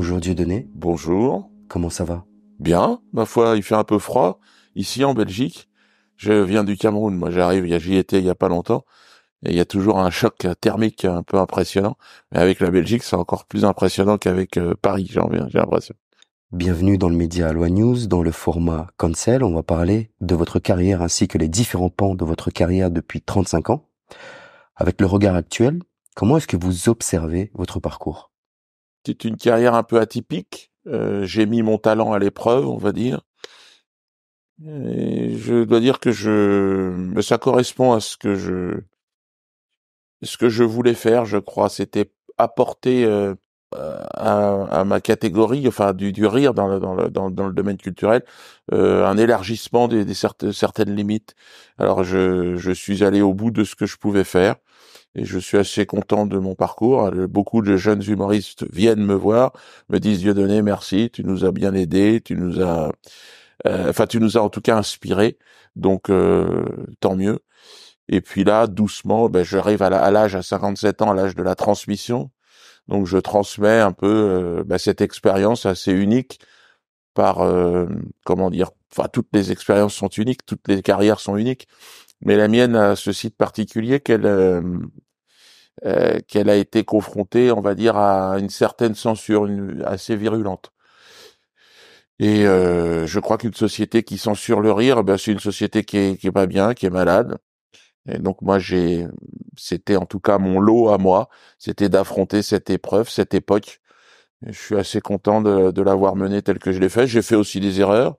Bonjour Dieudonné, Bonjour. comment ça va? Bien, ma foi, il fait un peu froid ici en Belgique. Je viens du Cameroun, moi j'y étais il y a pas longtemps, et il y a toujours un choc thermique un peu impressionnant. Mais avec la Belgique, c'est encore plus impressionnant qu'avec Paris, j'ai l'impression. Bienvenue dans le média Aloha News, dans le format Cancel. On va parler de votre carrière ainsi que les différents pans de votre carrière depuis 35 ans. Avec le regard actuel, comment est-ce que vous observez votre parcours? C'est une carrière un peu atypique. J'ai mis mon talent à l'épreuve, on va dire. Et je dois dire que ça correspond à ce que je voulais faire, je crois. C'était apporter à ma catégorie, enfin du rire dans le domaine culturel, un élargissement certaines limites. Alors je suis allé au bout de ce que je pouvais faire et je suis assez content de mon parcours. Beaucoup de jeunes humoristes viennent me voir, me disent Dieudonné, merci, tu nous as bien aidés, tu nous as en tout cas inspirés, donc tant mieux. Et puis là, doucement, j'arrive à l'âge, à 57 ans, à l'âge de la transmission. Donc je transmets un peu cette expérience assez unique par comment dire, enfin toutes les expériences sont uniques, toutes les carrières sont uniques, mais la mienne a ce site particulier qu'elle a été confrontée, on va dire, à une certaine censure assez virulente. Et je crois qu'une société qui censure le rire, c'est une société qui est pas bien, qui est malade. Et donc moi c'était en tout cas mon lot à moi, c'était d'affronter cette épreuve, cette époque. Et je suis assez content de l'avoir mené tel que je l'ai fait. J'ai fait aussi des erreurs.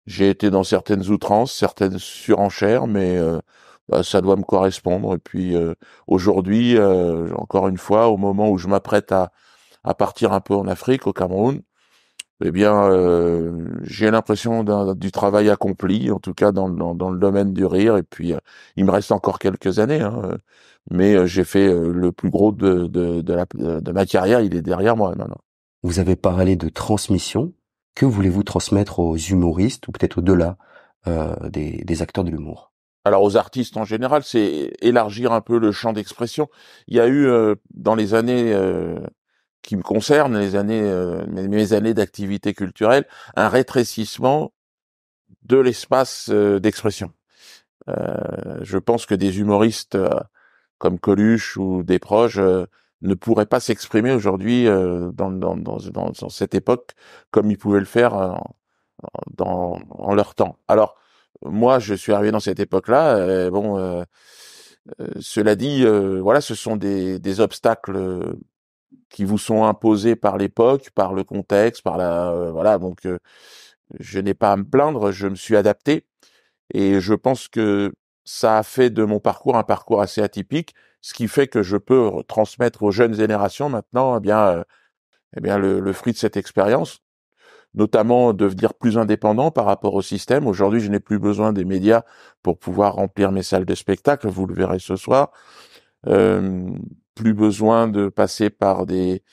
J'ai été dans certaines outrances, certaines surenchères, mais ça doit me correspondre. Et puis aujourd'hui, encore une fois, au moment où je m'apprête à partir un peu en Afrique, au Cameroun, eh bien, j'ai l'impression du travail accompli, en tout cas dans le domaine du rire. Et puis, il me reste encore quelques années, hein, mais j'ai fait le plus gros de ma carrière. Il est derrière moi maintenant. Vous avez parlé de transmission. Que voulez-vous transmettre aux humoristes ou peut-être au-delà des acteurs de l'humour? Alors aux artistes en général, c'est élargir un peu le champ d'expression. Il y a eu dans les années qui me concernent, mes années d'activité culturelle, un rétrécissement de l'espace d'expression. Je pense que des humoristes comme Coluche ou des proches ne pourraient pas s'exprimer aujourd'hui dans cette époque comme ils pouvaient le faire en leur temps. Alors moi, je suis arrivé dans cette époque-là. Cela dit, voilà, ce sont des obstacles qui vous sont imposés par l'époque, par le contexte, par voilà. Donc, je n'ai pas à me plaindre. Je me suis adapté et je pense que ça a fait de mon parcours un parcours assez atypique, ce qui fait que je peux transmettre aux jeunes générations maintenant, le fruit de cette expérience, notamment devenir plus indépendant par rapport au système. Aujourd'hui, je n'ai plus besoin des médias pour pouvoir remplir mes salles de spectacle, vous le verrez ce soir. Euh, Plus besoin de passer par des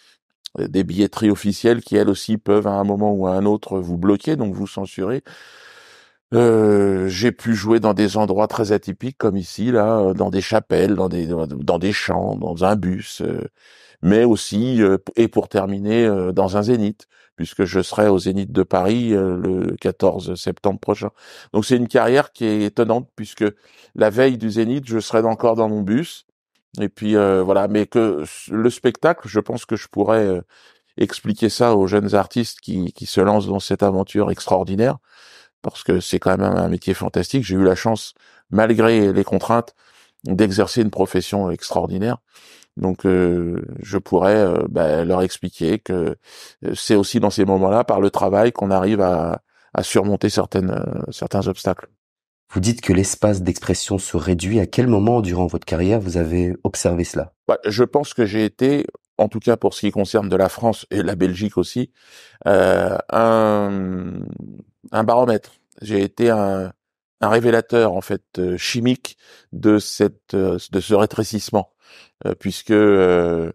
billetteries officielles qui, elles aussi, peuvent à un moment ou à un autre vous bloquer, donc vous censurer. J'ai pu jouer dans des endroits très atypiques comme ici, là, dans des chapelles, dans des champs, dans un bus, mais aussi, et pour terminer, dans un zénith, puisque je serai au Zénith de Paris le 14 septembre prochain. Donc c'est une carrière qui est étonnante, puisque la veille du Zénith, je serai encore dans mon bus, et puis voilà. Mais que le spectacle, je pense que je pourrais expliquer ça aux jeunes artistes qui se lancent dans cette aventure extraordinaire, parce que c'est quand même un métier fantastique. J'ai eu la chance, malgré les contraintes, d'exercer une profession extraordinaire. Donc, je pourrais leur expliquer que c'est aussi dans ces moments-là, par le travail, qu'on arrive à surmonter certains obstacles. Vous dites que l'espace d'expression se réduit. À quel moment durant votre carrière vous avez observé cela? Je pense que j'ai été, en tout cas pour ce qui concerne de la France et la Belgique aussi, euh, un, un baromètre. J'ai été un révélateur en fait chimique de ce rétrécissement, puisque je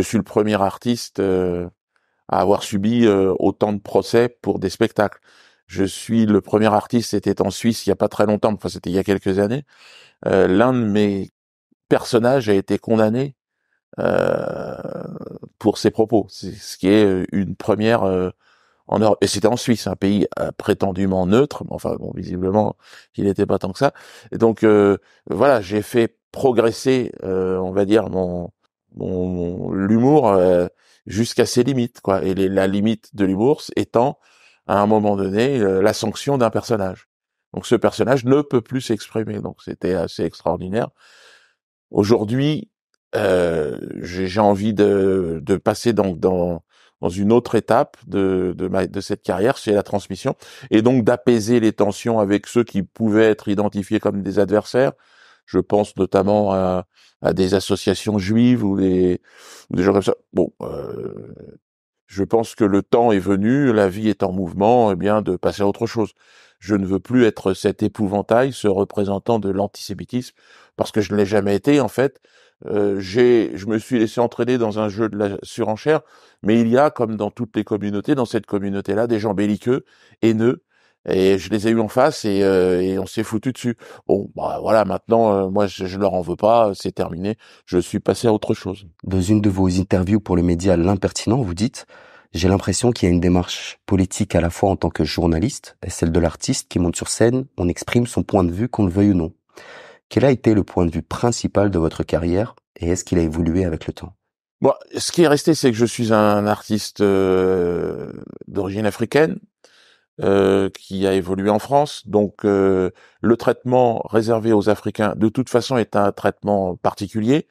suis le premier artiste à avoir subi autant de procès pour des spectacles. Je suis le premier artiste, c'était en Suisse il y a pas très longtemps, enfin c'était il y a quelques années. L'un de mes personnages a été condamné euh, pour ses propos. C'est ce qui est une première en Europe. Et c'était en Suisse, un pays prétendument neutre, mais enfin bon, visiblement, il n'était pas tant que ça. Et donc voilà, j'ai fait progresser, on va dire, l'humour jusqu'à ses limites, quoi. Et la limite de l'humour étant, à un moment donné, la sanction d'un personnage. Donc ce personnage ne peut plus s'exprimer. Donc c'était assez extraordinaire. Aujourd'hui, j'ai envie de passer dans une autre étape de cette carrière, c'est la transmission, et donc d'apaiser les tensions avec ceux qui pouvaient être identifiés comme des adversaires. Je pense notamment à des associations juives ou des gens comme ça. Bon, je pense que le temps est venu, la vie est en mouvement, eh bien, de passer à autre chose. Je ne veux plus être cet épouvantail, ce représentant de l'antisémitisme, parce que je ne l'ai jamais été, en fait. Je me suis laissé entraîner dans un jeu de la surenchère, mais il y a, comme dans toutes les communautés, dans cette communauté-là, des gens belliqueux, haineux, et je les ai eus en face et on s'est foutu dessus. Bon, bah voilà, maintenant, moi, je leur en veux pas, c'est terminé. Je suis passé à autre chose. Dans une de vos interviews pour le média L'Impertinent, vous dites: j'ai l'impression qu'il y a une démarche politique à la fois en tant que journaliste et celle de l'artiste qui monte sur scène, on exprime son point de vue qu'on le veuille ou non. Quel a été le point de vue principal de votre carrière et est-ce qu'il a évolué avec le temps? Bon, ce qui est resté, c'est que je suis un artiste d'origine africaine qui a évolué en France. Donc, le traitement réservé aux Africains, de toute façon, est un traitement particulier.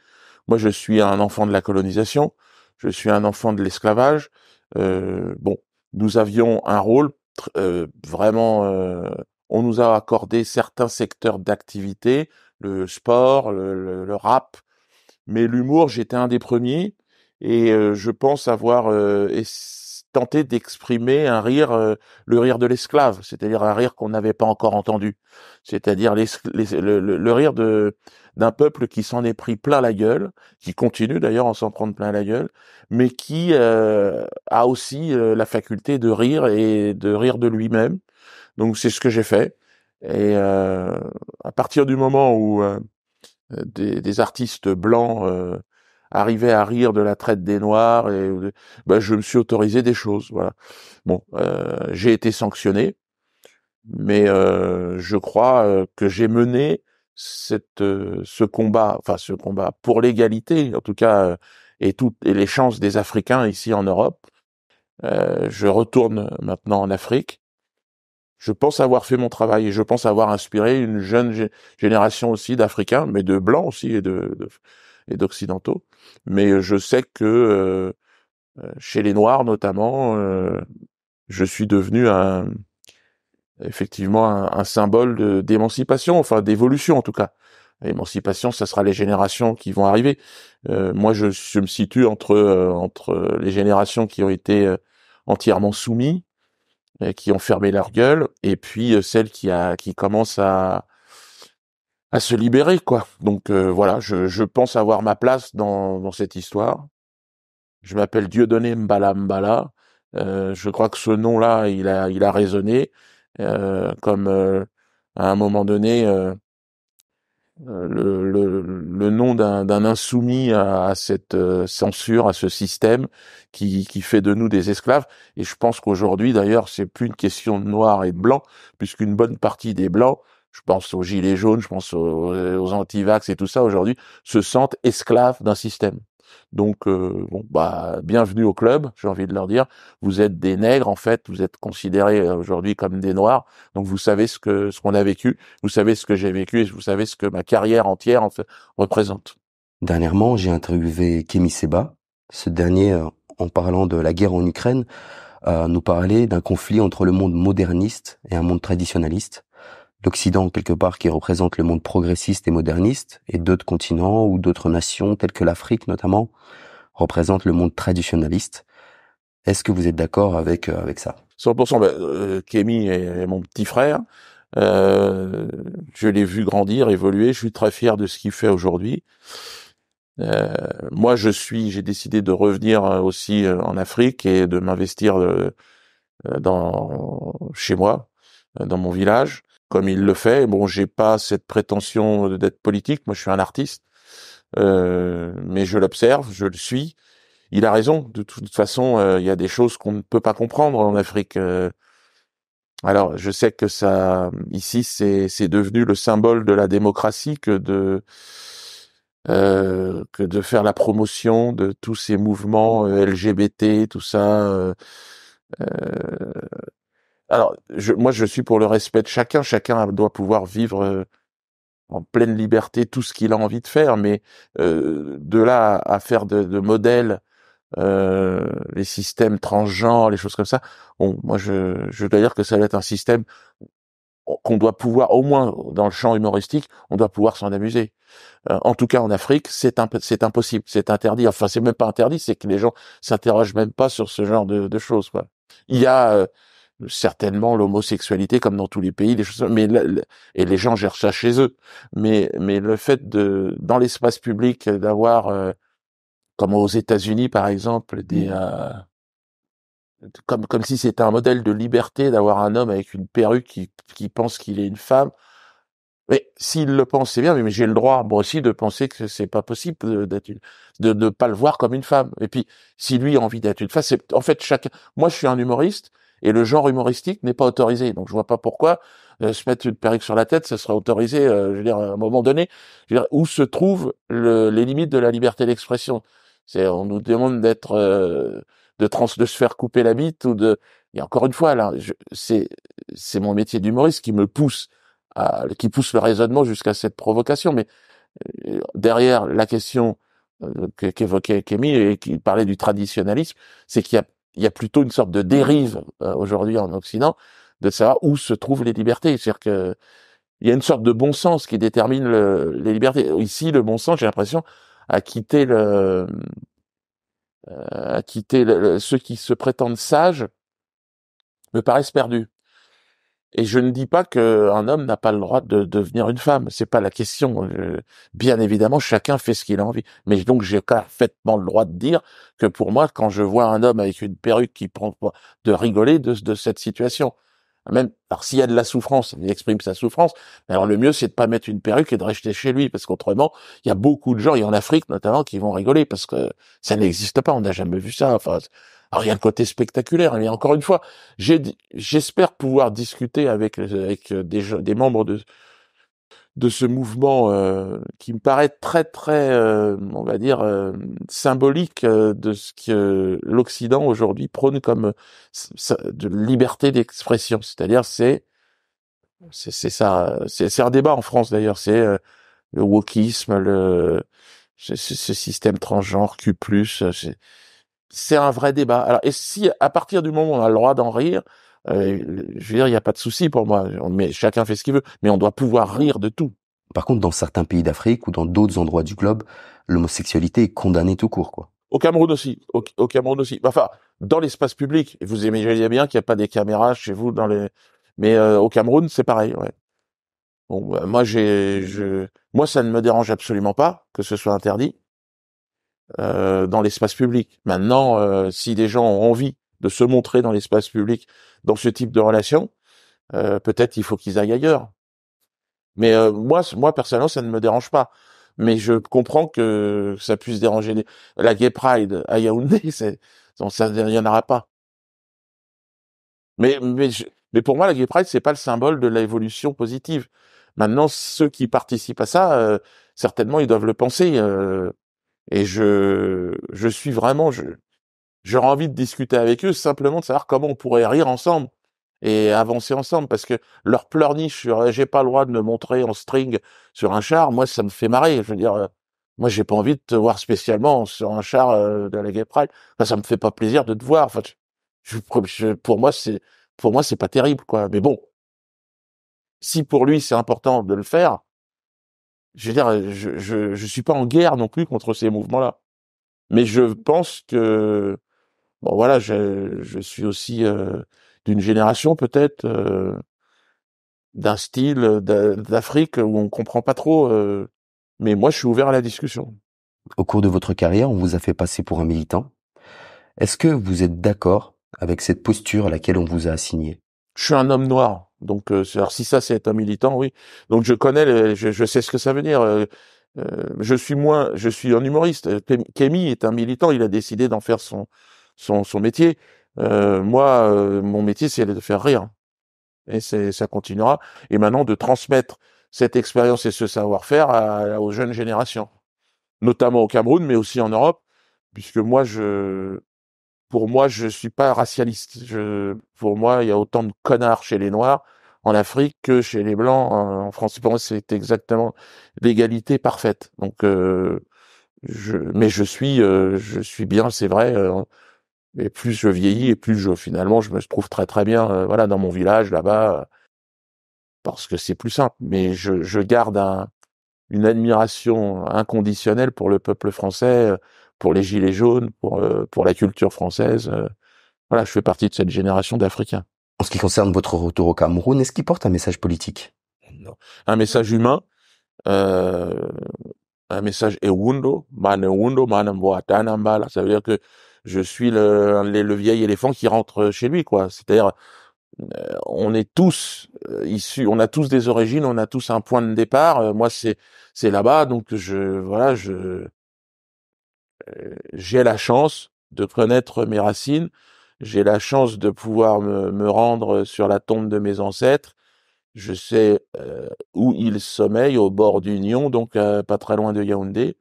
Moi, je suis un enfant de la colonisation, je suis un enfant de l'esclavage. Bon, nous avions un rôle vraiment. On nous a accordé certains secteurs d'activité, le sport, le rap. Mais l'humour, j'étais un des premiers et je pense avoir tenté d'exprimer un rire, le rire de l'esclave, c'est-à-dire un rire qu'on n'avait pas encore entendu, c'est-à-dire le rire d'un peuple qui s'en est pris plein la gueule, qui continue d'ailleurs à s'en prendre plein la gueule, mais qui a aussi la faculté de rire et de rire de lui-même. Donc c'est ce que j'ai fait. Et à partir du moment où des artistes blancs arrivaient à rire de la traite des Noirs et ben, je me suis autorisé des choses. Voilà. Bon, j'ai été sanctionné, mais je crois que j'ai mené ce combat pour l'égalité, en tout cas, et les chances des Africains ici en Europe. Je retourne maintenant en Afrique. Je pense avoir fait mon travail et je pense avoir inspiré une jeune génération aussi d'Africains, mais de blancs aussi et d'occidentaux. Mais je sais que chez les Noirs notamment, je suis devenu effectivement un symbole d'émancipation, enfin d'évolution en tout cas. Émancipation, ça sera les générations qui vont arriver. Moi, je me situe entre les générations qui ont été entièrement soumis, qui ont fermé leur gueule, et puis celles qui commencent à se libérer, quoi. Donc voilà, je pense avoir ma place dans cette histoire. Je m'appelle Dieudonné Mbala Mbala. Je crois que ce nom-là, il a résonné comme à un moment donné le nom d'un insoumis à cette censure, à ce système qui fait de nous des esclaves. Et je pense qu'aujourd'hui, d'ailleurs, c'est plus une question de noir et de blanc, puisqu'une bonne partie des blancs, je pense aux gilets jaunes, je pense aux antivax et tout ça, aujourd'hui, se sentent esclaves d'un système. Donc, bon, bah, bienvenue au club, j'ai envie de leur dire. Vous êtes des nègres, en fait, vous êtes considérés aujourd'hui comme des noirs, donc vous savez ce qu'on a vécu, vous savez ce que j'ai vécu et vous savez ce que ma carrière entière en fait représente. Dernièrement, j'ai interviewé Kémy Séba. Ce dernier, en parlant de la guerre en Ukraine, nous parlait d'un conflit entre le monde moderniste et un monde traditionnaliste. L'Occident, quelque part, qui représente le monde progressiste et moderniste, et d'autres continents ou d'autres nations, telles que l'Afrique notamment, représentent le monde traditionnaliste. Est-ce que vous êtes d'accord avec ça? 100%. Kémy est mon petit frère. Je l'ai vu grandir, évoluer. Je suis très fier de ce qu'il fait aujourd'hui. Moi, j'ai décidé de revenir aussi en Afrique et de m'investir chez moi, dans mon village, comme il le fait. Bon, j'ai pas cette prétention d'être politique. Moi, je suis un artiste. mais je l'observe, je le suis. Il a raison. De toute façon, il y a des choses qu'on ne peut pas comprendre en Afrique. Alors, je sais que ça, ici, c'est devenu le symbole de la démocratie que de faire la promotion de tous ces mouvements LGBT, tout ça. Euh, alors, moi, je suis pour le respect de chacun. Chacun doit pouvoir vivre en pleine liberté tout ce qu'il a envie de faire, mais de là à faire de modèles les systèmes transgenres, les choses comme ça. Bon, moi, je dois dire que ça va être un système qu'on doit pouvoir, au moins dans le champ humoristique, on doit pouvoir s'en amuser. En tout cas, en Afrique, c'est impossible, c'est interdit. Enfin, c'est même pas interdit, c'est que les gens s'interrogent même pas sur ce genre de choses, quoi. Il y a certainement l'homosexualité, comme dans tous les pays, des choses, mais et les gens gèrent ça chez eux. Mais le fait dans l'espace public, d'avoir, comme aux États-Unis, par exemple, comme si c'était un modèle de liberté d'avoir un homme avec une perruque qui pense qu'il est une femme. Mais s'il le pense, c'est bien, mais j'ai le droit, moi aussi, de penser que c'est pas possible de ne pas le voir comme une femme. Et puis, si lui a envie d'être une femme, c'est, en fait, moi, je suis un humoriste, et le genre humoristique n'est pas autorisé. Donc, je vois pas pourquoi se mettre une perruque sur la tête, ça serait autorisé, je veux dire, à un moment donné. Je veux dire, où se trouvent les limites de la liberté d'expression? On nous demande de se faire couper la bite et encore une fois, là, c'est mon métier d'humoriste qui me pousse qui pousse le raisonnement jusqu'à cette provocation. Mais derrière la question qu'évoquait Kémy et qui parlait du traditionnalisme, c'est il y a plutôt une sorte de dérive aujourd'hui en Occident de savoir où se trouvent les libertés. C'est-à-dire que il y a une sorte de bon sens qui détermine les libertés. Ici, le bon sens, j'ai l'impression, a quitté ceux qui se prétendent sages me paraissent perdus. Et je ne dis pas qu'un homme n'a pas le droit de devenir une femme. C'est pas la question. Bien évidemment, chacun fait ce qu'il a envie. Mais donc, j'ai parfaitement le droit de dire que pour moi, quand je vois un homme avec une perruque qui prend, de rigoler de cette situation. Même, alors s'il y a de la souffrance, il exprime sa souffrance. Alors le mieux, c'est de pas mettre une perruque et de rester chez lui, parce qu'autrement, il y a beaucoup de gens, et en Afrique notamment, qui vont rigoler parce que ça n'existe pas. On n'a jamais vu ça. Enfin, alors il y a le côté spectaculaire. Mais encore une fois, j'espère pouvoir discuter avec des membres de ce mouvement qui me paraît très très on va dire symbolique de ce que l'Occident aujourd'hui prône comme de liberté d'expression, c'est-à-dire c'est ça, c'est un débat en France d'ailleurs, c'est le wokisme, ce système transgenre Q+, c'est un vrai débat. Alors, et si à partir du moment où on a le droit d'en rire, je veux dire, il n'y a pas de souci pour moi. Mais chacun fait ce qu'il veut, mais on doit pouvoir rire de tout. Par contre, dans certains pays d'Afrique ou dans d'autres endroits du globe, l'homosexualité est condamnée tout court, quoi. Au Cameroun aussi, au Cameroun aussi. Enfin, dans l'espace public. Et vous imaginez bien qu'il n'y a pas des caméras chez vous mais au Cameroun, c'est pareil. Ouais. Bon, bah, moi, ça ne me dérange absolument pas que ce soit interdit dans l'espace public. Maintenant, si des gens ont envie de se montrer dans l'espace public dans ce type de relation, peut-être il faut qu'ils aillent ailleurs. Mais moi personnellement, ça ne me dérange pas. Mais je comprends que ça puisse déranger la Gay Pride à Yaoundé, donc ça, il y en aura pas. Mais pour moi, la Gay Pride, c'est pas le symbole de l'évolution positive. Maintenant, ceux qui participent à ça, certainement, ils doivent le penser. Et je suis vraiment, j'aurais envie de discuter avec eux, simplement de savoir comment on pourrait rire ensemble et avancer ensemble, parce que leur pleurniche sur j'ai pas le droit de me montrer en string sur un char, moi ça me fait marrer. Je veux dire, moi j'ai pas envie de te voir spécialement sur un char de la Gay Pride. Enfin, ça me fait pas plaisir de te voir. Enfin, pour moi c'est pas terrible, quoi. Mais bon, si pour lui c'est important de le faire, je veux dire, je suis pas en guerre non plus contre ces mouvements-là. Mais je pense que bon, voilà, je suis aussi d'une génération peut-être, d'un style d'Afrique où on comprend pas trop, mais moi je suis ouvert à la discussion. Au cours de votre carrière, on vous a fait passer pour un militant. Est-ce que vous êtes d'accord avec cette posture à laquelle on vous a assigné? Je suis un homme noir, donc alors si ça c'est être un militant, oui. Donc je connais, je sais ce que ça veut dire. Je suis un humoriste. Kémy est un militant, il a décidé d'en faire son métier. Moi, mon métier, c'est de faire rire. Et ça continuera. Et maintenant, de transmettre cette expérience et ce savoir-faire aux jeunes générations, notamment au Cameroun, mais aussi en Europe, puisque pour moi, je suis pas racialiste. Pour moi, il y a autant de connards chez les Noirs en Afrique que chez les Blancs en France. Pour moi, c'est exactement l'égalité parfaite. Donc, mais je suis bien, c'est vrai. Et plus je vieillis, et plus finalement, je me trouve très très bien, voilà, dans mon village là-bas, parce que c'est plus simple. Mais je garde une admiration inconditionnelle pour le peuple français, pour les Gilets jaunes, pour la culture française. Voilà, je fais partie de cette génération d'Africains. En ce qui concerne votre retour au Cameroun, est-ce qu'il porte un message politique? Non. Un message humain, euh, un message ewundo, man ewundo, man mboatana mbala. Ça veut dire que je suis le vieil éléphant qui rentre chez lui, quoi. C'est-à-dire, on est tous issus, on a tous des origines, on a tous un point de départ. Moi, c'est là-bas, donc voilà, j'ai la chance de connaître mes racines. J'ai la chance de pouvoir me rendre sur la tombe de mes ancêtres. Je sais où ils sommeillent, au bord du Nion, donc pas très loin de Yaoundé.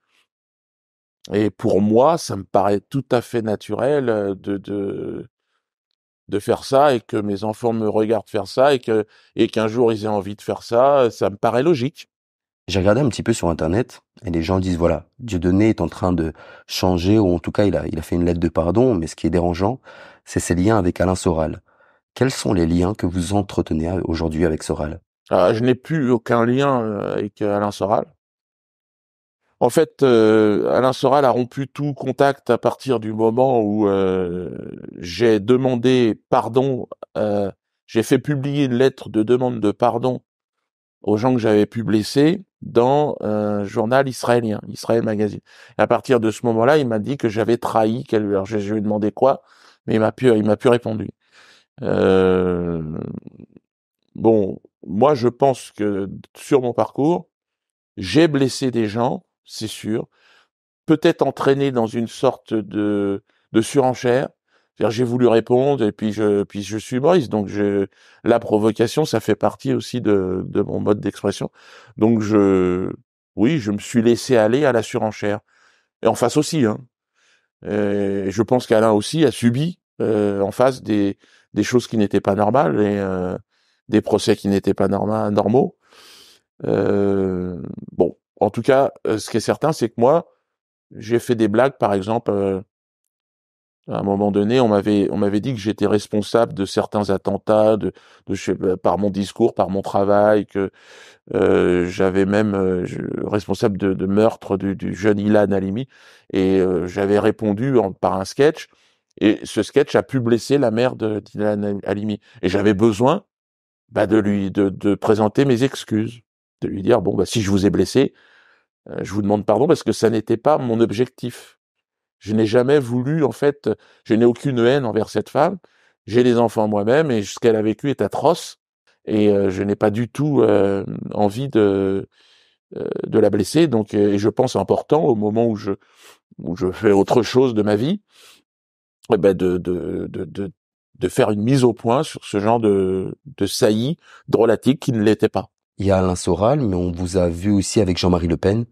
Et pour moi, ça me paraît tout à fait naturel de faire ça et que mes enfants me regardent faire ça et qu'un jour ils aient envie de faire ça. Ça me paraît logique. J'ai regardé un petit peu sur Internet et les gens disent voilà, Dieudonné est en train de changer ou en tout cas il a fait une lettre de pardon, mais ce qui est dérangeant, c'est ses liens avec Alain Soral. Quels sont les liens que vous entretenez aujourd'hui avec Soral? Je n'ai plus aucun lien avec Alain Soral. En fait, Alain Soral a rompu tout contact à partir du moment où j'ai demandé pardon. J'ai fait publier une lettre de demande de pardon aux gens que j'avais pu blesser dans un journal israélien, Israël Magazine. Et à partir de ce moment-là, il m'a dit que j'avais trahi. Alors je lui ai demandé quoi, mais il m'a pu répondre. Euh, bon, moi je pense que sur mon parcours, j'ai blessé des gens, c'est sûr, peut-être entraîné dans une sorte de surenchère. C'est-à-dire, j'ai voulu répondre et puis je suis humoriste, donc la provocation, ça fait partie aussi de mon mode d'expression. Donc oui, je me suis laissé aller à la surenchère. Et en face aussi, hein. Et je pense qu'Alain aussi a subi en face des choses qui n'étaient pas normales et des procès qui n'étaient pas normaux. Bon, en tout cas, ce qui est certain, c'est que moi, j'ai fait des blagues, par exemple, à un moment donné, on m'avait dit que j'étais responsable de certains attentats, par mon discours, par mon travail, que j'avais même responsable de meurtre du jeune Ilan Halimi, et j'avais répondu par un sketch, et ce sketch a pu blesser la mère d'Ilan Halimi, et j'avais besoin de présenter mes excuses, de lui dire bon si je vous ai blessé, je vous demande pardon parce que ça n'était pas mon objectif. Je n'ai jamais voulu, en fait, je n'ai aucune haine envers cette femme. J'ai des enfants moi-même et ce qu'elle a vécu est atroce. Et je n'ai pas du tout envie de la blesser. Donc, et je pense important au moment où je fais autre chose de ma vie, eh ben de faire une mise au point sur ce genre de saillie drôlatique qui ne l'était pas. Il y a Alain Soral, mais on vous a vu aussi avec Jean-Marie Le Pen.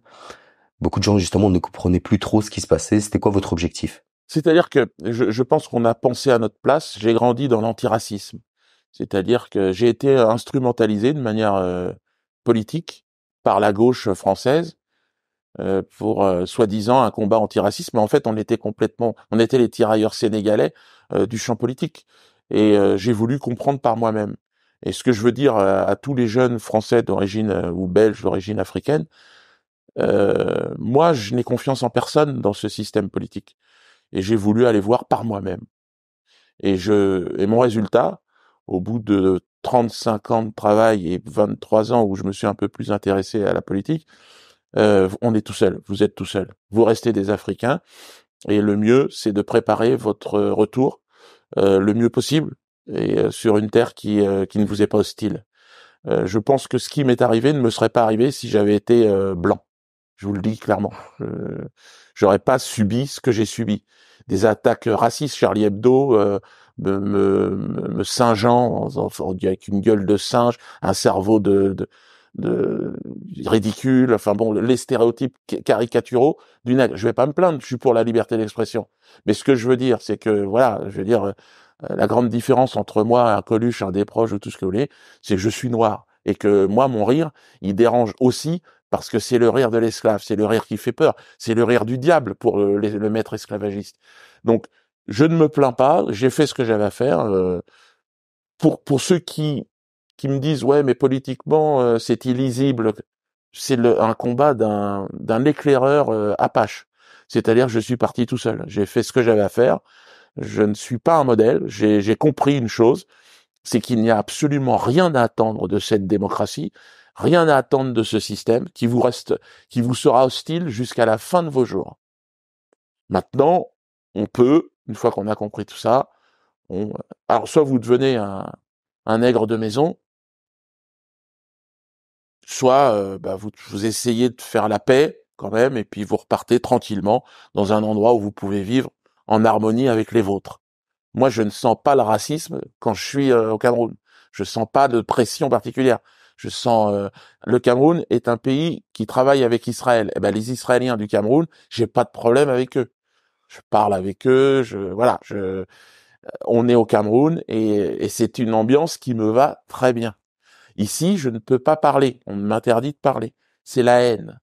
Beaucoup de gens justement ne comprenaient plus trop ce qui se passait. C'était quoi votre objectif? C'est-à-dire que je pense qu'on a pensé à notre place. J'ai grandi dans l'antiracisme. C'est-à-dire que j'ai été instrumentalisé de manière politique par la gauche française pour soi-disant un combat antiraciste, mais en fait on était les tirailleurs sénégalais du champ politique. Et j'ai voulu comprendre par moi-même. Et ce que je veux dire à tous les jeunes Français d'origine ou Belges d'origine africaine, moi je n'ai confiance en personne dans ce système politique. Et j'ai voulu aller voir par moi-même. Et mon résultat, au bout de 35 ans de travail et 23 ans où je me suis un peu plus intéressé à la politique, on est tout seul. Vous êtes tout seul. Vous restez des Africains. Et le mieux, c'est de préparer votre retour le mieux possible et sur une terre qui ne vous est pas hostile. Je pense que ce qui m'est arrivé ne me serait pas arrivé si j'avais été blanc. Je vous le dis clairement. J'aurais pas subi ce que j'ai subi. Des attaques racistes, Charlie Hebdo, me singeant avec une gueule de singe, un cerveau de ridicule. Enfin bon, les stéréotypes caricaturaux je vais pas me plaindre. Je suis pour la liberté d'expression. Mais ce que je veux dire, c'est que voilà, je veux dire, la grande différence entre moi, un Coluche, un Desproges ou tout ce que vous voulez, c'est que je suis noir et que moi, mon rire, il dérange aussi parce que c'est le rire de l'esclave, c'est le rire qui fait peur, c'est le rire du diable pour le maître esclavagiste. Donc, je ne me plains pas, j'ai fait ce que j'avais à faire. Pour ceux qui me disent ouais, mais politiquement c'est illisible, c'est un combat d'un éclaireur Apache. C'est-à-dire, je suis parti tout seul. J'ai fait ce que j'avais à faire. Je ne suis pas un modèle. J'ai compris une chose, c'est qu'il n'y a absolument rien à attendre de cette démocratie, rien à attendre de ce système qui vous sera hostile jusqu'à la fin de vos jours. Maintenant, on peut, une fois qu'on a compris tout ça, alors soit vous devenez un nègre de maison, soit vous essayez de faire la paix quand même, et puis vous repartez tranquillement dans un endroit où vous pouvez vivre en harmonie avec les vôtres. Moi, je ne sens pas le racisme quand je suis au Cameroun. Je sens pas de pression particulière. Je sens le Cameroun est un pays qui travaille avec Israël. Eh ben les Israéliens du Cameroun, j'ai pas de problème avec eux. Je parle avec eux, on est au Cameroun et c'est une ambiance qui me va très bien. Ici, je ne peux pas parler. On m'interdit de parler. C'est la haine.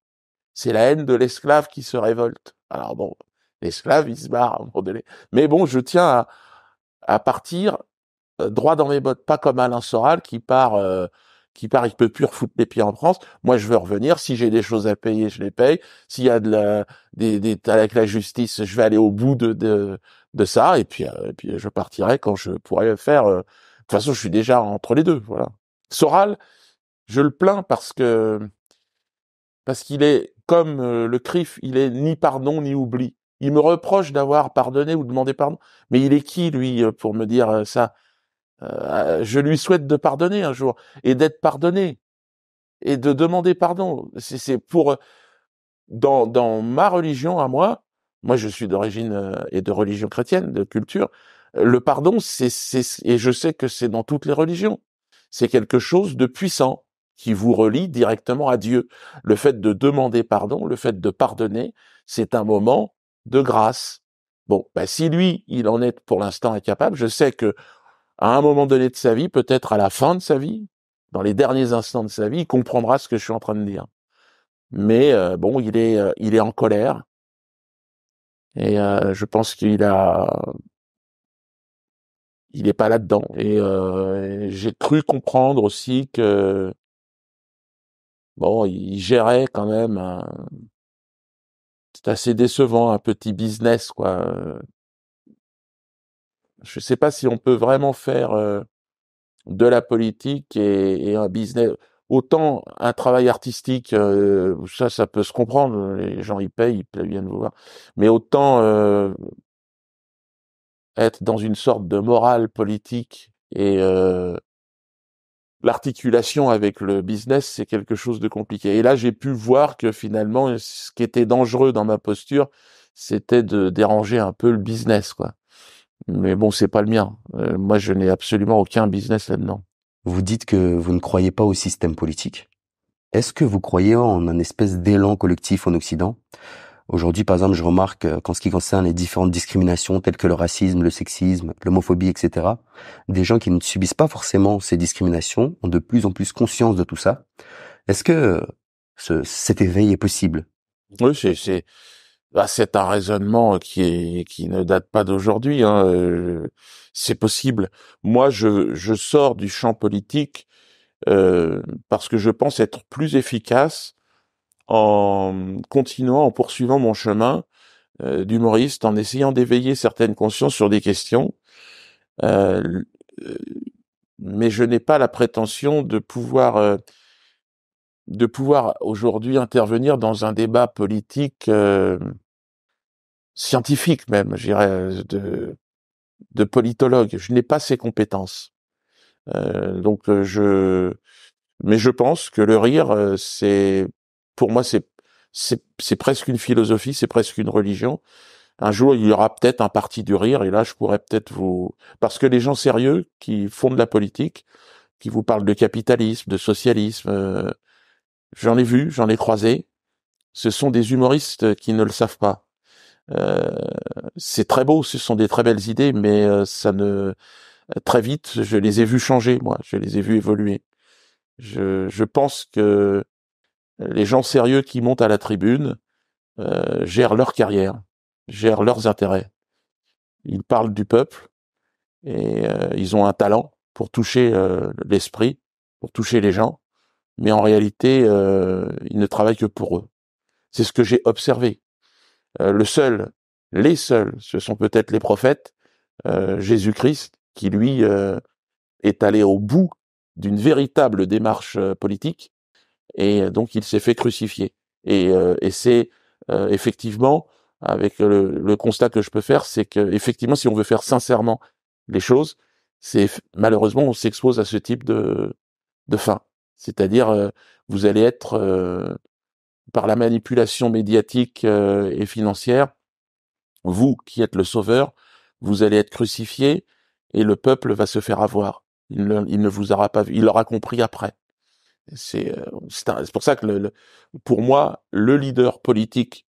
C'est la haine de l'esclave qui se révolte. Alors bon, l'esclave, il se barre à un moment donné. Mais bon, je tiens à partir droit dans mes bottes, pas comme Alain Soral qui part, il peut plus refoutre les pieds en France. Moi, je veux revenir. Si j'ai des choses à payer, je les paye. S'il y a avec la justice, je vais aller au bout de ça. Et puis, je partirai quand je pourrai le faire. De toute façon, je suis déjà entre les deux. Voilà. Soral, je le plains parce qu'il est comme le CRIF, il est ni pardon ni oubli. Il me reproche d'avoir pardonné ou demandé pardon, mais il est qui lui pour me dire ça? Je lui souhaite de pardonner un jour et d'être pardonné et de demander pardon. C'est pour dans ma religion à moi je suis d'origine et de religion chrétienne, de culture. Le pardon, et je sais que c'est dans toutes les religions. C'est quelque chose de puissant qui vous relie directement à Dieu. Le fait de demander pardon, le fait de pardonner, c'est un moment de grâce. Bon, si lui, il en est pour l'instant incapable, je sais que à un moment donné de sa vie, peut-être à la fin de sa vie, dans les derniers instants de sa vie, il comprendra ce que je suis en train de dire. Mais bon, il est en colère et je pense il est pas là-dedans. Et j'ai cru comprendre aussi que bon, il gérait quand même c'est assez décevant, un petit business quoi. Je sais pas si on peut vraiment faire de la politique et un business. Autant un travail artistique, ça peut se comprendre. Les gens ils payent, ils viennent vous voir. Mais autant être dans une sorte de morale politique et l'articulation avec le business, c'est quelque chose de compliqué. Et là, j'ai pu voir que finalement, ce qui était dangereux dans ma posture, c'était de déranger un peu le business, quoi. Mais bon, c'est pas le mien. Moi, je n'ai absolument aucun business là-dedans. Vous dites que vous ne croyez pas au système politique. Est-ce que vous croyez en un espèce d'élan collectif en Occident? Aujourd'hui, par exemple, je remarque qu'en ce qui concerne les différentes discriminations telles que le racisme, le sexisme, l'homophobie, etc., des gens qui ne subissent pas forcément ces discriminations ont de plus en plus conscience de tout ça. Est-ce que cet éveil est possible? Oui, c'est un raisonnement qui ne date pas d'aujourd'hui, hein. C'est possible. Moi, je sors du champ politique parce que je pense être plus efficace en continuant, en poursuivant mon chemin d'humoriste, en essayant d'éveiller certaines consciences sur des questions. Euh, euh, mais je n'ai pas la prétention de pouvoir aujourd'hui intervenir dans un débat politique scientifique même, je dirais, de politologue. Je n'ai pas ces compétences. Donc mais je pense que le rire, pour moi, c'est presque une philosophie, c'est presque une religion. Un jour, il y aura peut-être un parti du rire, et là, je pourrais peut-être parce que les gens sérieux qui font de la politique, qui vous parlent de capitalisme, de socialisme, j'en ai vu, j'en ai croisé. Ce sont des humoristes qui ne le savent pas. Euh, c'est très beau, ce sont des très belles idées, mais très vite, je les ai vus changer, moi, je les ai vus évoluer. Je pense que les gens sérieux qui montent à la tribune gèrent leur carrière, gèrent leurs intérêts. Ils parlent du peuple et ils ont un talent pour toucher l'esprit, pour toucher les gens, mais en réalité, ils ne travaillent que pour eux. C'est ce que j'ai observé. Les seuls, ce sont peut-être les prophètes, Jésus-Christ, qui lui est allé au bout d'une véritable démarche politique, et donc il s'est fait crucifier. Et c'est effectivement, avec le constat que je peux faire, c'est que effectivement, si on veut faire sincèrement les choses, c'est malheureusement on s'expose à ce type de fin. C'est-à-dire, vous allez être par la manipulation médiatique et financière, vous qui êtes le sauveur, vous allez être crucifié et le peuple va se faire avoir. Il ne vous aura pas vu, il l'aura compris après. C'est pour ça que pour moi, le leader politique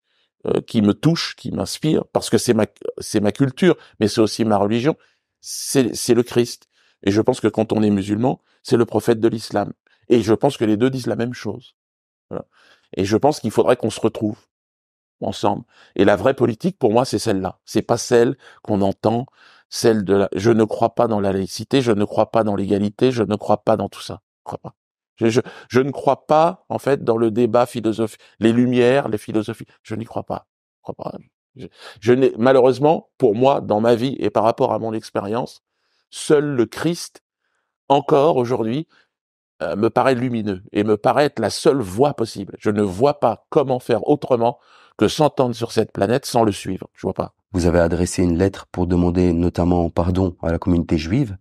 qui me touche, qui m'inspire, parce que c'est ma culture, mais c'est aussi ma religion, c'est le Christ. Et je pense que quand on est musulman, c'est le prophète de l'islam. Et je pense que les deux disent la même chose. Voilà. Et je pense qu'il faudrait qu'on se retrouve ensemble. Et la vraie politique, pour moi, c'est celle-là. C'est pas celle qu'on entend, je ne crois pas dans la laïcité, je ne crois pas dans l'égalité, je ne crois pas dans tout ça. Je crois pas. Je ne crois pas, en fait, dans le débat philosophique, les lumières, les philosophies. Je n'y crois pas. Je crois pas. Malheureusement, pour moi, dans ma vie et par rapport à mon expérience, seul le Christ, encore aujourd'hui, me paraît lumineux et me paraît être la seule voie possible. Je ne vois pas comment faire autrement que s'entendre sur cette planète sans le suivre. Je vois pas. Vous avez adressé une lettre pour demander notamment pardon à la communauté juive.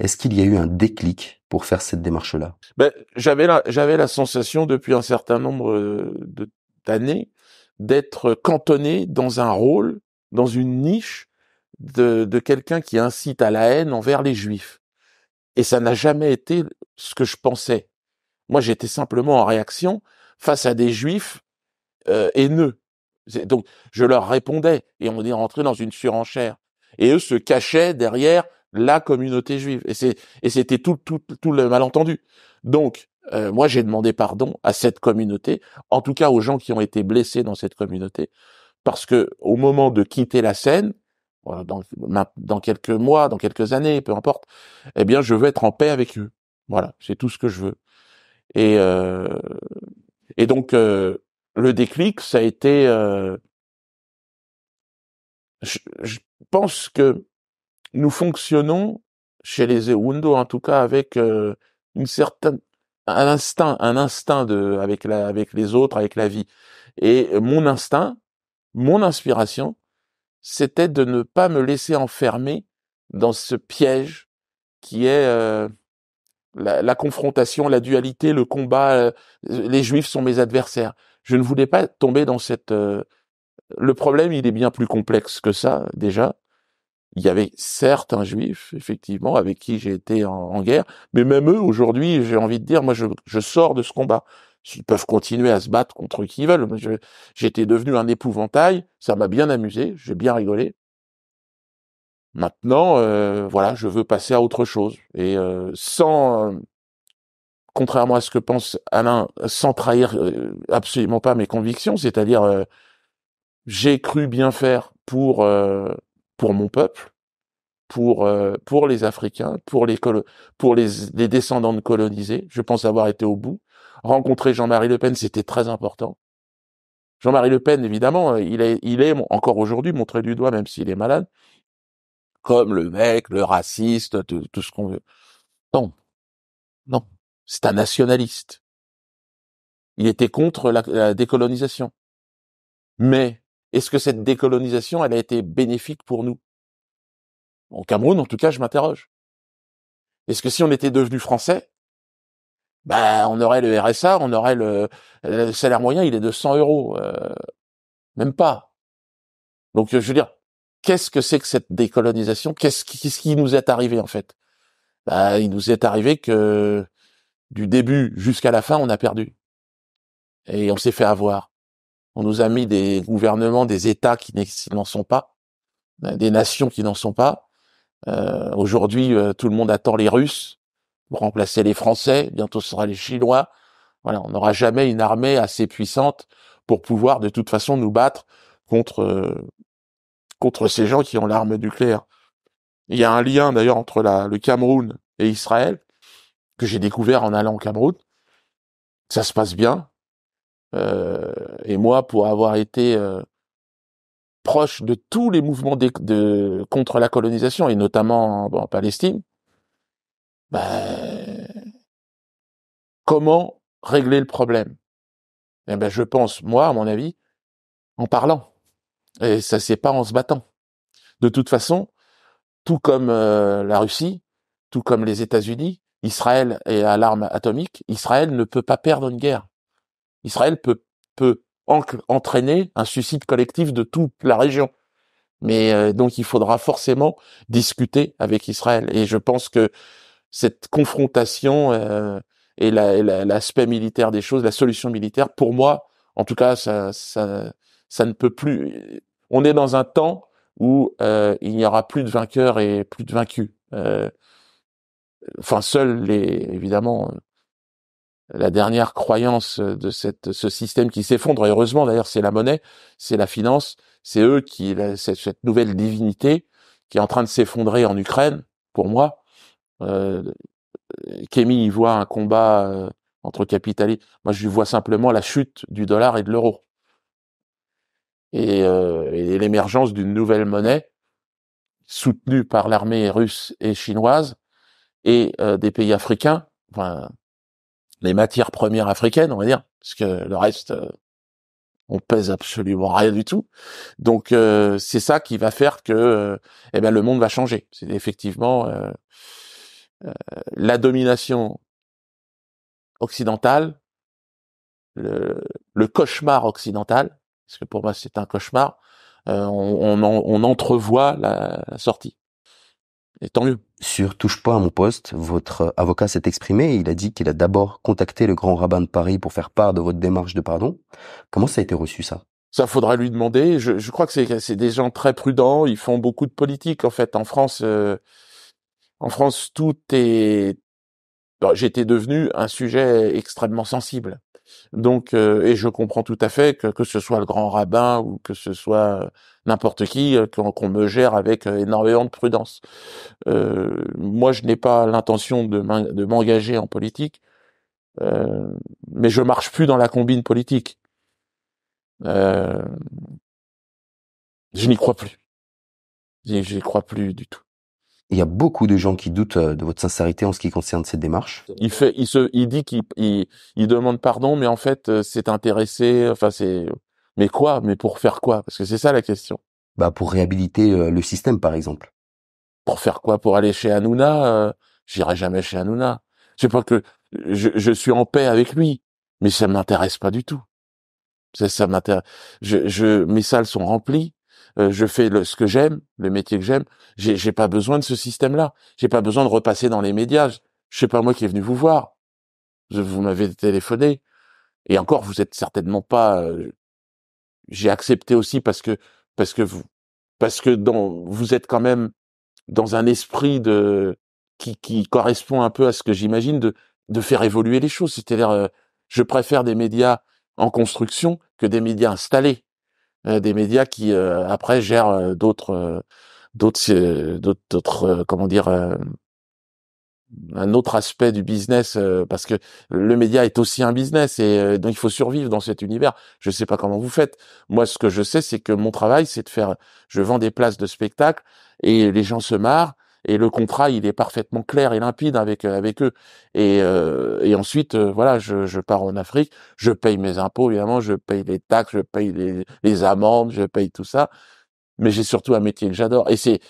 Est-ce qu'il y a eu un déclic pour faire cette démarche-là? J'avais la sensation depuis un certain nombre d'années d'être cantonné dans un rôle, dans une niche de quelqu'un qui incite à la haine envers les juifs. Et ça n'a jamais été ce que je pensais. Moi, j'étais simplement en réaction face à des juifs haineux. Donc, je leur répondais et on est rentré dans une surenchère. Et eux se cachaient derrière la communauté juive. Et c'était tout le malentendu. Donc, moi, j'ai demandé pardon à cette communauté, en tout cas aux gens qui ont été blessés dans cette communauté, parce que au moment de quitter la scène, dans quelques mois, dans quelques années, peu importe, eh bien, je veux être en paix avec eux. Voilà, c'est tout ce que je veux. Et, euh, et donc, le déclic, ça a été... je pense que nous fonctionnons, chez les Ewundo en tout cas, avec une certaine... un instinct avec les autres, avec la vie. Et mon instinct, mon inspiration, c'était de ne pas me laisser enfermer dans ce piège qui est la confrontation, la dualité, le combat. Les Juifs sont mes adversaires. Je ne voulais pas tomber dans cette... Le problème, il est bien plus complexe que ça, déjà. Il y avait certes un Juif, effectivement, avec qui j'ai été en guerre, mais même eux, aujourd'hui, j'ai envie de dire, moi, je sors de ce combat. Ils peuvent continuer à se battre contre qui ils veulent. J'étais devenu un épouvantail, ça m'a bien amusé, j'ai bien rigolé. Maintenant, voilà, je veux passer à autre chose. Et contrairement à ce que pense Alain, sans trahir absolument pas mes convictions, c'est-à-dire j'ai cru bien faire pour mon peuple, pour les Africains, pour les descendants de colonisés. Je pense avoir été au bout. Rencontrer Jean-Marie Le Pen, c'était très important. Jean-Marie Le Pen, évidemment, il est encore aujourd'hui montré du doigt, même s'il est malade, comme le mec, le raciste, tout ce qu'on veut. Non, non, c'est un nationaliste. Il était contre la décolonisation. Mais est-ce que cette décolonisation, elle a été bénéfique pour nous? Au Cameroun, en tout cas, je m'interroge. Est-ce que si on était devenu français, bah on aurait le RSA, on aurait le salaire moyen, il est de 100 euros, même pas. Donc je veux dire, qu'est-ce que c'est que cette décolonisation? Qu'est-ce qui nous est arrivé en fait? Bah il nous est arrivé que du début jusqu'à la fin, on a perdu et on s'est fait avoir. On nous a mis des gouvernements, des États qui n'en sont pas, des nations qui n'en sont pas. Aujourd'hui, tout le monde attend les Russes pour remplacer les Français. Bientôt, ce sera les Chinois. Voilà, on n'aura jamais une armée assez puissante pour pouvoir, de toute façon, nous battre contre ces gens qui ont l'arme nucléaire. Il y a un lien d'ailleurs entre le Cameroun et Israël que j'ai découvert en allant au Cameroun. Ça se passe bien. Et moi, pour avoir été proche de tous les mouvements contre la colonisation, et notamment en Palestine, ben, comment régler le problème? Eh ben, je pense, moi, à mon avis, en parlant. Et ça, c'est pas en se battant. De toute façon, tout comme la Russie, tout comme les États-Unis, Israël est à l'arme atomique, Israël ne peut pas perdre une guerre. Israël peut entraîner un suicide collectif de toute la région. Mais donc il faudra forcément discuter avec Israël. Et je pense que cette confrontation et l'aspect militaire des choses, la solution militaire, pour moi, en tout cas, ça ne peut plus. On est dans un temps où il n'y aura plus de vainqueurs et plus de vaincus. Enfin, seuls évidemment, la dernière croyance de ce système qui s'effondre. Et heureusement, d'ailleurs, c'est la monnaie, c'est la finance, c'est eux cette nouvelle divinité qui est en train de s'effondrer en Ukraine. Pour moi, euh, Kémy y voit un combat entre capitalistes. Moi, je lui vois simplement la chute du dollar et de l'euro et l'émergence d'une nouvelle monnaie soutenue par l'armée russe et chinoise et des pays africains. Enfin, les matières premières africaines, on va dire, parce que le reste, on pèse absolument rien du tout. Donc c'est ça qui va faire que eh ben le monde va changer. C'est effectivement la domination occidentale, le cauchemar occidental, parce que pour moi c'est un cauchemar. On entrevoit la sortie. Et tant mieux. Sur Touche pas à mon poste, votre avocat s'est exprimé et il a dit qu'il a d'abord contacté le grand rabbin de Paris pour faire part de votre démarche de pardon. Comment ça a été reçu, ça? Ça faudra lui demander. Je crois que c'est des gens très prudents. Ils font beaucoup de politique en fait en France. En France, tout est. Bon, j'étais devenu un sujet extrêmement sensible. Donc, et je comprends tout à fait que ce soit le grand rabbin ou que ce soit n'importe qui, qu'on me gère avec énormément de prudence. Moi, je n'ai pas l'intention de m'engager en politique, euh, mais je marche plus dans la combine politique. Euh, je n'y crois plus. Je n'y crois plus du tout. Il y a beaucoup de gens qui doutent de votre sincérité en ce qui concerne cette démarche. Il dit il demande pardon, mais en fait, c'est intéressé. Enfin, mais quoi? Mais pour faire quoi? Parce que c'est ça la question. Bah, pour réhabiliter le système, par exemple. Pour faire quoi? Pour aller chez Hanouna? J'irai jamais chez Hanouna. C'est pas que je suis en paix avec lui, mais ça m'intéresse pas du tout. Ça m'intéresse. Mes salles sont remplies. Je fais ce que j'aime, le métier que j'aime. J'ai pas besoin de ce système-là. J'ai pas besoin de repasser dans les médias. Je sais pas moi qui est venu vous voir. Vous m'avez téléphoné. Et encore, vous êtes certainement pas. J'ai accepté aussi parce que vous êtes quand même dans un esprit qui correspond un peu à ce que j'imagine de faire évoluer les choses. C'est-à-dire, je préfère des médias en construction que des médias installés, des médias qui après gèrent comment dire, un autre aspect du business, parce que le média est aussi un business et donc il faut survivre dans cet univers. Je sais pas comment vous faites. Moi, ce que je sais, c'est que mon travail, c'est de faire. Je vends des places de spectacle et les gens se marrent et le contrat, il est parfaitement clair et limpide avec eux. Et ensuite, voilà, je pars en Afrique, je paye mes impôts évidemment, je paye les taxes, je paye les amendes, je paye tout ça. Mais j'ai surtout un métier que j'adore et c'est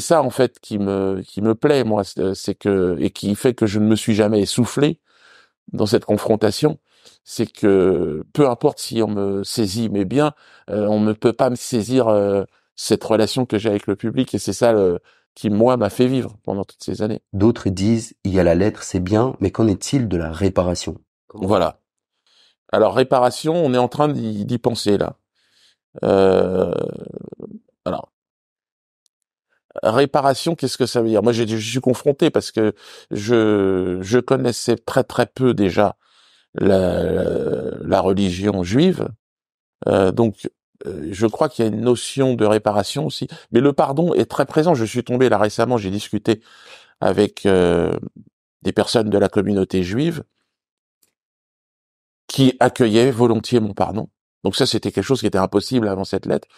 ça en fait qui me plaît moi, c'est que et qui fait que je ne me suis jamais essoufflé dans cette confrontation, c'est que peu importe si on me saisit mes biens, on ne peut pas me saisir cette relation que j'ai avec le public, et c'est ça qui, moi, m'a fait vivre pendant toutes ces années. D'autres disent, il y a la lettre, c'est bien, mais qu'en est-il de la réparation? Voilà. Alors, réparation, on est en train d'y penser, là. Euh, alors, réparation, qu'est-ce que ça veut dire? Moi, je suis confronté parce que je connaissais très très peu déjà la religion juive. Donc, je crois qu'il y a une notion de réparation aussi. Mais le pardon est très présent. Je suis tombé là récemment, j'ai discuté avec des personnes de la communauté juive qui accueillaient volontiers mon pardon. Donc ça, c'était quelque chose qui était impossible avant cette lettre,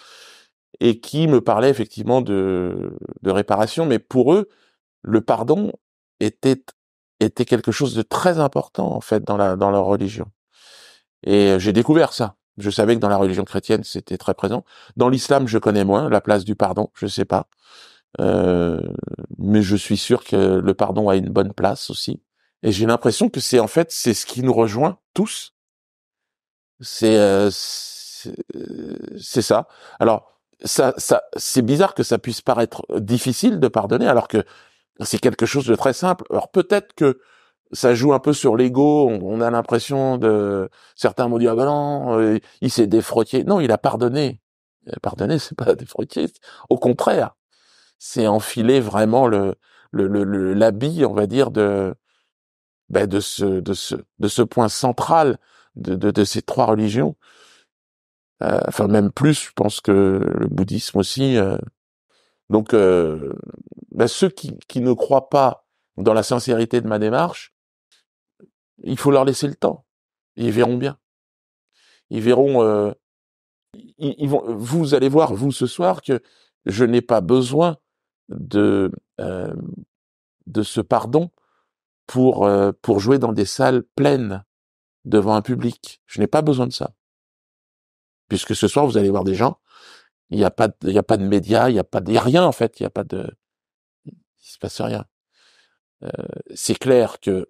et qui me parlaient effectivement de réparation. Mais pour eux, le pardon était quelque chose de très important en fait dans leur religion. Et j'ai découvert ça. Je savais que dans la religion chrétienne, c'était très présent. Dans l'islam, je connais moins la place du pardon, je sais pas. Mais je suis sûr que le pardon a une bonne place aussi. Et j'ai l'impression que c'est ce qui nous rejoint tous. C'est ça. Alors, c'est bizarre que ça puisse paraître difficile de pardonner, alors que c'est quelque chose de très simple. Alors peut-être que ça joue un peu sur l'ego. On a l'impression certains m'ont dit, ah ben non, il s'est défroqué. Non, il a pardonné. Pardonner, c'est pas défroquer. Au contraire, c'est enfiler vraiment l'habit, on va dire, de ce point central de ces trois religions. Enfin, même plus, je pense que le bouddhisme aussi. Donc, ceux qui ne croient pas dans la sincérité de ma démarche, il faut leur laisser le temps. Ils verront bien. Ils verront. Ils vont. Vous allez voir, vous, ce soir, que je n'ai pas besoin de euh, de ce pardon pour jouer dans des salles pleines devant un public. Je n'ai pas besoin de ça. Puisque ce soir, vous allez voir des gens, il y a pas de médias, il y a rien, en fait, il se passe rien. C'est clair que,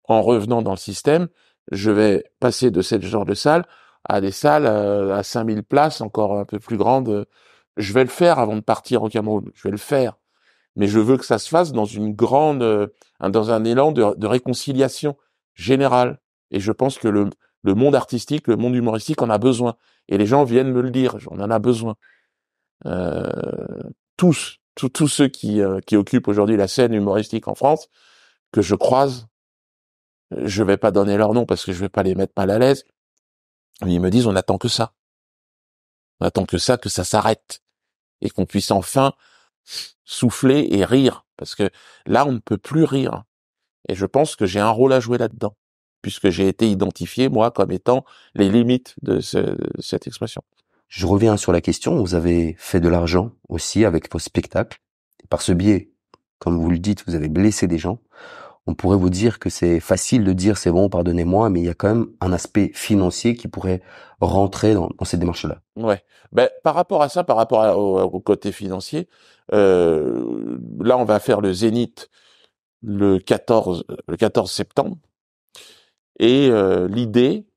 en revenant dans le système, je vais passer de ce genre de salle à des salles à 5000 places, encore un peu plus grandes. Je vais le faire avant de partir au Cameroun. Je vais le faire. Mais je veux que ça se fasse dans dans un élan de réconciliation générale. Et je pense que le monde artistique, le monde humoristique en a besoin. Et les gens viennent me le dire, on en a besoin. Euh, tous ceux qui occupent aujourd'hui la scène humoristique en France, que je croise, je vais pas donner leur nom parce que je vais pas les mettre mal à l'aise, mais ils me disent, on attend que ça. On attend que ça s'arrête. Et qu'on puisse enfin souffler et rire. Parce que là, on ne peut plus rire. Et je pense que j'ai un rôle à jouer là-dedans, puisque j'ai été identifié, moi, comme étant les limites de cette expression. Je reviens sur la question, vous avez fait de l'argent aussi avec vos spectacles. Par ce biais, comme vous le dites, vous avez blessé des gens. On pourrait vous dire que c'est facile de dire c'est bon, pardonnez-moi, mais il y a quand même un aspect financier qui pourrait rentrer dans ces démarches-là. Ouais. Par rapport à ça, au côté financier, là, on va faire le Zénith le 14 septembre. Et l'idée,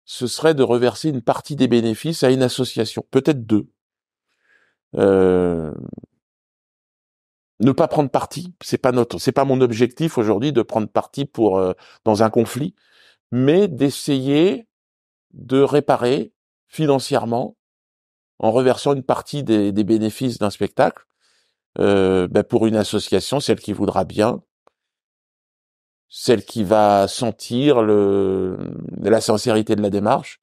ce serait de reverser une partie des bénéfices à une association, peut-être deux. Ne pas prendre parti, c'est pas mon objectif aujourd'hui de prendre parti dans un conflit, mais d'essayer de réparer financièrement en reversant une partie des bénéfices d'un spectacle pour une association, celle qui voudra bien, celle qui va sentir la sincérité de la démarche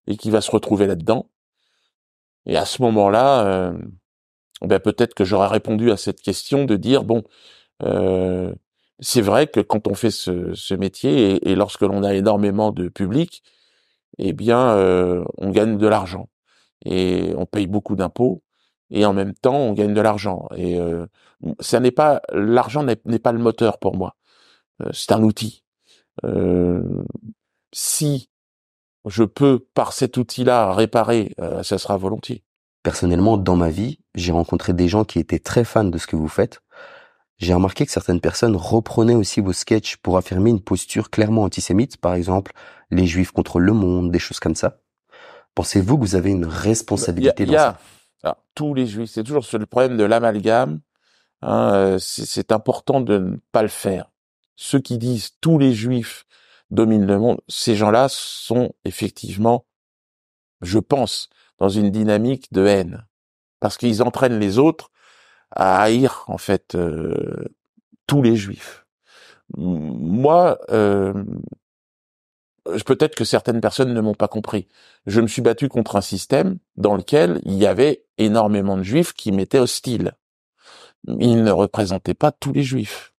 et qui va se retrouver là-dedans. Et à ce moment-là, peut-être que j'aurais répondu à cette question de dire bon, c'est vrai que quand on fait ce métier et lorsque l'on a énormément de public, eh bien, on gagne de l'argent et on paye beaucoup d'impôts et en même temps on gagne de l'argent. Et l'argent n'est pas le moteur pour moi. C'est un outil. Si je peux par cet outil-là réparer, ça sera volontiers. Personnellement, dans ma vie, j'ai rencontré des gens qui étaient très fans de ce que vous faites, J'ai remarqué que certaines personnes reprenaient aussi vos sketchs pour affirmer une posture clairement antisémite, par exemple, les juifs contrôlent le monde, des choses comme ça. Pensez-vous que vous avez une responsabilité Il y dans ça? a alors, tous les juifs, c'est toujours le problème de l'amalgame, hein, c'est important de ne pas le faire. Ceux qui disent tous les juifs dominent le monde, ces gens-là sont effectivement, je pense, dans une dynamique de haine, parce qu'ils entraînent les autres à haïr en fait tous les juifs. Moi, peut-être que certaines personnes ne m'ont pas compris. Je me suis battu contre un système dans lequel il y avait énormément de juifs qui m'étaient hostiles. Ils ne représentaient pas tous les juifs.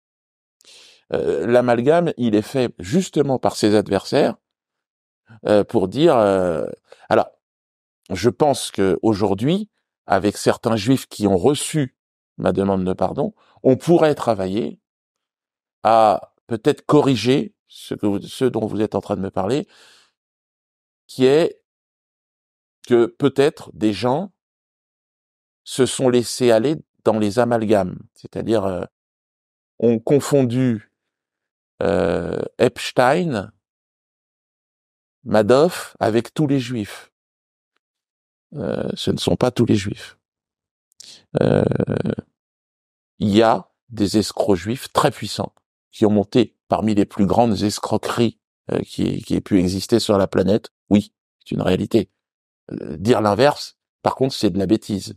L'amalgame, il est fait justement par ses adversaires pour dire. Alors, je pense que aujourd'hui, avec certains juifs qui ont reçu ma demande de pardon, on pourrait travailler à peut-être corriger ce dont vous êtes en train de me parler, qui est que peut-être des gens se sont laissés aller dans les amalgames, c'est-à-dire ont confondu Epstein, Madoff avec tous les juifs. Ce ne sont pas tous les juifs. Euh, il y a des escrocs juifs très puissants qui ont monté parmi les plus grandes escroqueries qui aient pu exister sur la planète. Oui, c'est une réalité. Dire l'inverse, par contre, c'est de la bêtise.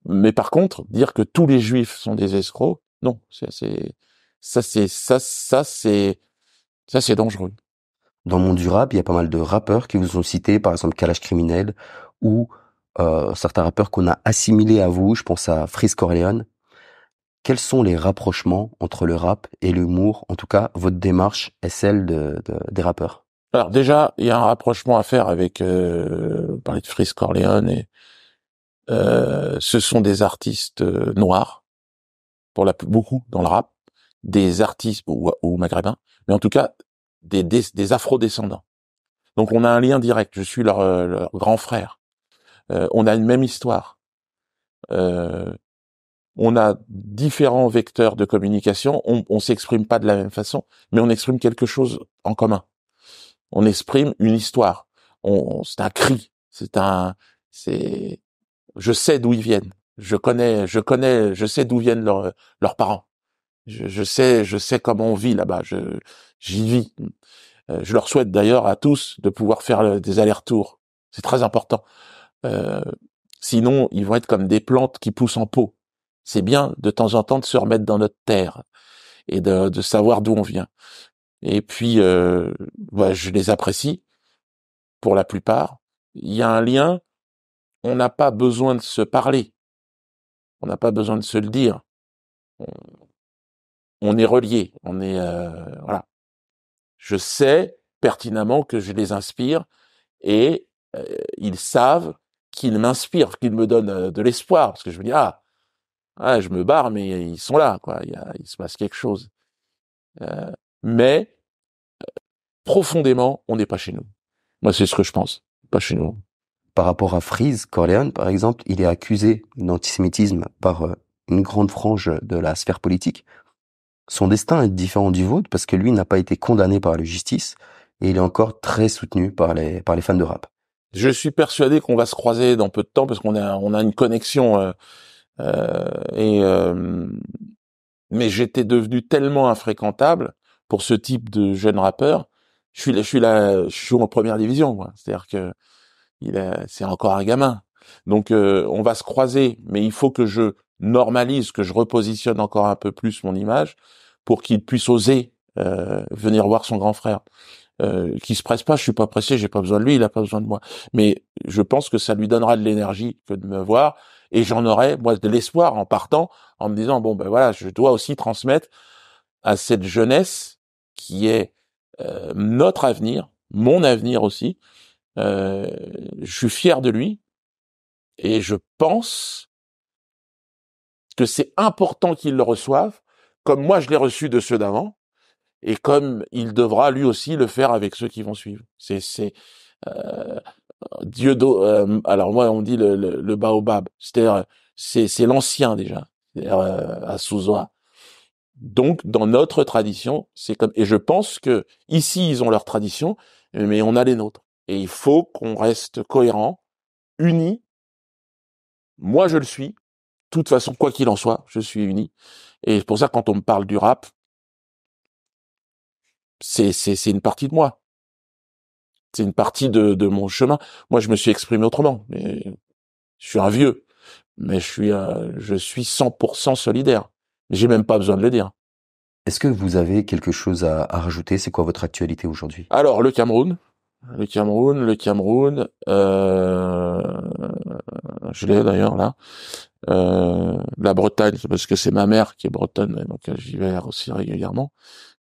Mais par contre, dire que tous les juifs sont des escrocs, non, c'est dangereux. Dans le monde du rap, il y a pas mal de rappeurs qui vous ont cité, par exemple Kalash Criminel, ou certains rappeurs qu'on a assimilés à vous, je pense à Freeze Corleone. Quels sont les rapprochements entre le rap et l'humour? En tout cas, votre démarche est celle des rappeurs. Alors déjà, il y a un rapprochement à faire avec parler de Freeze Corleone et ce sont des artistes noirs pour beaucoup dans le rap, des artistes ou maghrébins, mais en tout cas des afro-descendants. Donc on a un lien direct. Je suis leur grand frère. On a une même histoire. On a différents vecteurs de communication. On s'exprime pas de la même façon, mais on exprime quelque chose en commun. On exprime une histoire. C'est un cri. C'est. Je sais d'où ils viennent. Je sais d'où viennent leurs parents. Je sais comment on vit là-bas. J'y vis. Je leur souhaite d'ailleurs à tous de pouvoir faire des allers-retours. C'est très important. Euh, Sinon, ils vont être comme des plantes qui poussent en pot. C'est bien de temps en temps de se remettre dans notre terre et de savoir d'où on vient. Et puis, je les apprécie pour la plupart. Il y a un lien. On n'a pas besoin de se parler. On n'a pas besoin de se le dire. On est reliés. Voilà. Je sais pertinemment que je les inspire et ils savent qu'ils m'inspirent, qu'ils me donnent de l'espoir, parce que je me dis je me barre, mais ils sont là, quoi. Il se passe quelque chose. Euh, mais profondément, on n'est pas chez nous. Moi, c'est ce que je pense. Pas chez nous. Par rapport à Freeze Corleone, par exemple, il est accusé d'antisémitisme par une grande frange de la sphère politique. Son destin est différent du vôtre parce que lui n'a pas été condamné par la justice et il est encore très soutenu par les fans de rap. Je suis persuadé qu'on va se croiser dans peu de temps parce qu'on a une connexion mais j'étais devenu tellement infréquentable pour ce type de jeune rappeur. Je suis en première division, moi. C'est-à-dire que c'est encore un gamin. Donc on va se croiser, mais il faut que je normalise, que je repositionne encore un peu plus mon image pour qu'il puisse oser venir voir son grand frère. Qui se presse pas, je suis pas pressé, j'ai pas besoin de lui, il a pas besoin de moi. Mais je pense que ça lui donnera de l'énergie que de me voir, et j'en aurai, moi, de l'espoir en partant, en me disant, bon, ben voilà, je dois aussi transmettre à cette jeunesse qui est notre avenir, mon avenir aussi. Je suis fier de lui, et je pense que c'est important qu'il le reçoive, comme moi je l'ai reçu de ceux d'avant, et comme il devra lui aussi le faire avec ceux qui vont suivre. Euh, alors moi on dit le baobab, c'est-à-dire c'est l'ancien déjà, c'est-à-dire à Souzoa. Donc, dans notre tradition, c'est comme, et je pense que ici, ils ont leur tradition, mais on a les nôtres. Et il faut qu'on reste cohérent, unis. Moi, je le suis. De toute façon, quoi qu'il en soit, je suis uni. Et c'est pour ça, quand on me parle du rap, c'est une partie de moi. C'est une partie de mon chemin. Moi, je me suis exprimé autrement. Mais je suis un vieux. Mais je suis 100% solidaire. J'ai même pas besoin de le dire. Est-ce que vous avez quelque chose à rajouter? C'est quoi votre actualité aujourd'hui? Alors, le Cameroun, je l'ai d'ailleurs là. La Bretagne, c'est parce que c'est ma mère qui est bretonne, donc j'y vais aussi régulièrement.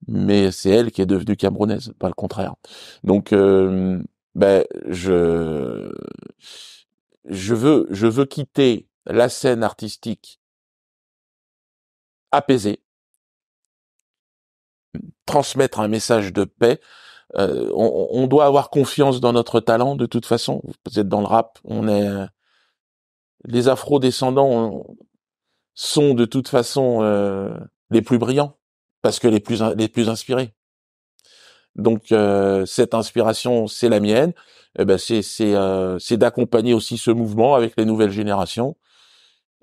Mais c'est elle qui est devenue camerounaise, pas le contraire. Donc, ben, je veux quitter la scène artistique apaisée, transmettre un message de paix. On doit avoir confiance dans notre talent, de toute façon. Vous êtes dans le rap, les afro-descendants sont de toute façon les plus brillants, parce que les plus inspirés. Donc cette inspiration, c'est la mienne. Eh ben c'est d'accompagner aussi ce mouvement avec les nouvelles générations,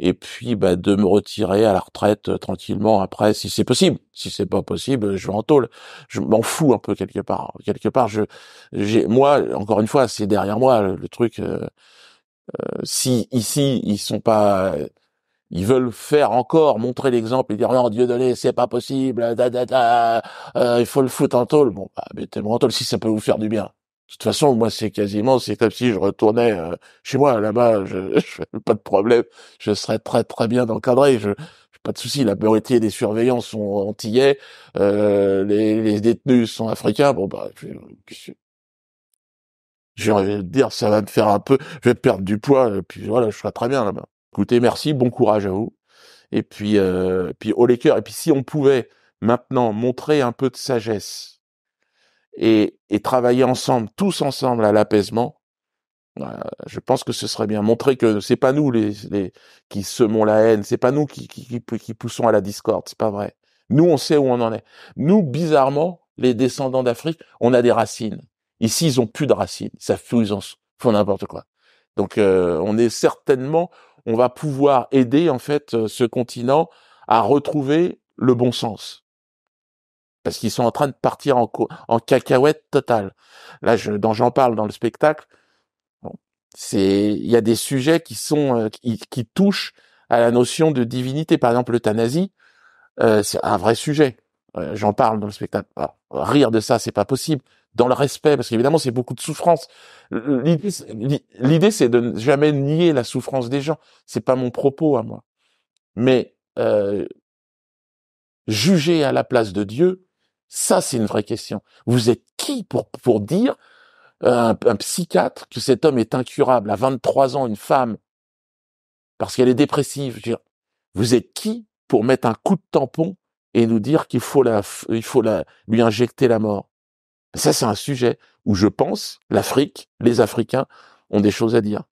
et puis de me retirer à la retraite tranquillement après, si c'est possible. Si c'est pas possible, je vais en tôle. Je m'en fous un peu quelque part. Quelque part, moi, encore une fois, c'est derrière moi le truc. Si ici ils veulent faire encore, montrer l'exemple et dire non, Dieudonné, c'est pas possible, il faut le foutre en tôle. Bon, mettez-moi en tôle si ça peut vous faire du bien. De toute façon, moi, c'est comme si je retournais chez moi, là-bas, je pas de problème, je serais très très bien encadré, j'ai pas de souci, la majorité des surveillants sont antillais, les détenus sont africains, bon j'ai envie de dire, ça va me faire un peu, je vais perdre du poids, et puis voilà, je serai très bien là-bas. Écoutez, merci, bon courage à vous. Et puis haut les cœurs. Et puis si on pouvait maintenant montrer un peu de sagesse et travailler ensemble, tous ensemble à l'apaisement, je pense que ce serait bien. Montrer que c'est pas nous les qui semons la haine, c'est pas nous qui poussons à la discorde, c'est pas vrai. Nous, on sait où on en est. Nous, bizarrement, les descendants d'Afrique, on a des racines. Ici, ils ont plus de racines. Ça font n'importe quoi. Donc, on va pouvoir aider en fait ce continent à retrouver le bon sens, parce qu'ils sont en train de partir en cacahuète totale. Là, j'en parle dans le spectacle. Bon, il y a des sujets qui touchent à la notion de divinité. Par exemple, l'euthanasie, c'est un vrai sujet. J'en parle dans le spectacle. Alors, rire de ça, c'est pas possible. Dans le respect, parce qu'évidemment, c'est beaucoup de souffrance. L'idée, c'est de ne jamais nier la souffrance des gens. C'est pas mon propos à moi. Mais juger à la place de Dieu, ça, c'est une vraie question. Vous êtes qui pour dire un psychiatre que cet homme est incurable à 23 ans, une femme, parce qu'elle est dépressive? Je veux dire, vous êtes qui pour mettre un coup de tampon et nous dire qu'il faut lui injecter la mort? Ça, c'est un sujet où je pense l'Afrique, les Africains ont des choses à dire.